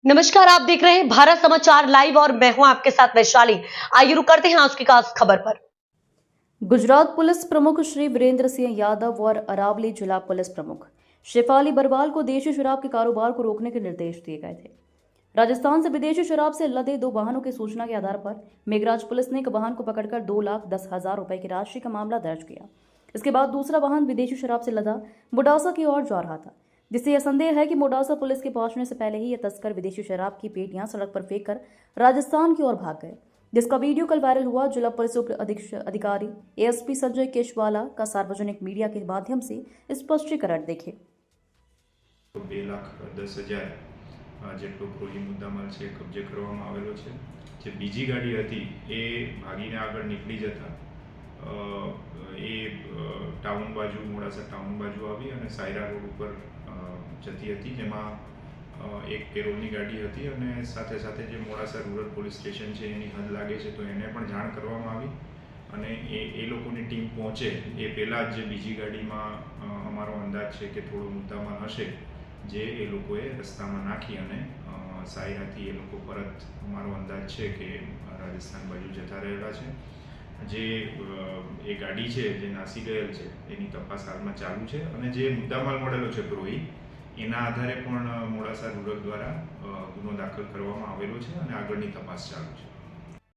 नमस्कार, आप देख रहे हैं भारत समाचार लाइव और मैं हूं आपके साथ वैशाली। आइए रुक करते हैं आज की खास खबर पर। गुजरात पुलिस प्रमुख श्री वीरेंद्र सिंह यादव और अरावली जिला पुलिस प्रमुख शेफाली बरवाल को देशी शराब के कारोबार को रोकने के निर्देश दिए गए थे। राजस्थान से विदेशी शराब से लदे 2 वाहनों की सूचना के आधार पर मेघराज पुलिस ने एक वाहन को पकड़कर 2,10,000 रुपए की राशि का मामला दर्ज किया। इसके बाद दूसरा वाहन विदेशी शराब से लदा मोडासा की ओर जा रहा था, जिससे यह संदेह है कि मोडासा पुलिस के पहुंचने से पहले ही यह तस्कर विदेशी शराब की पेटियां सड़क पर फेंककर राजस्थान की ओर भाग गए, जिसका वीडियो कल वायरल हुआ। जिला पुलिस उप अधिकारी एएसपी संजय केशवाला का सार्वजनिक मीडिया के माध्यम से स्पष्टीकरण देखे। 2,10,000 જેટલો પ્રોહી મુદ્દામાલ છે કબજે કરવામાં આવેલો છે। જે બીજી ગાડી હતી એ ભાગીને આગળ નીકળી જતા એ ટાઉન બાજુ મોડાસા ટાઉન બાજુ આવી અને સાયરા રોડ ઉપર જતી હતી, જેમાં એક પેરોલની ગાડી હતી અને સાથે સાથે જે મોડાસા રૂરલ પોલીસ સ્ટેશન છે એની હદ લાગે છે, તો એને પણ જાણ કરવામાં આવી અને એ લોકોની ટીમ પહોંચે એ પહેલાં જ જે બીજી ગાડીમાં અમારો અંદાજ છે કે થોડો મુદ્દામાલ હશે જે એ લોકોએ રસ્તામાં નાખી અને સાયરાથી એ લોકો પરત અમારો અંદાજ છે કે રાજસ્થાન બાજુ જતા રહેલા છે। જે એ ગાડી છે જે નાસી ગયેલ છે એની તપાસ હાલમાં ચાલુ છે અને જે મુદ્દામાલ મળેલો છે પ્રોહી એના આધારે પણ મોડાસા રૂરલ દ્વારા ગુનો દાખલ કરવામાં આવેલો છે અને આગળની તપાસ ચાલુ છે।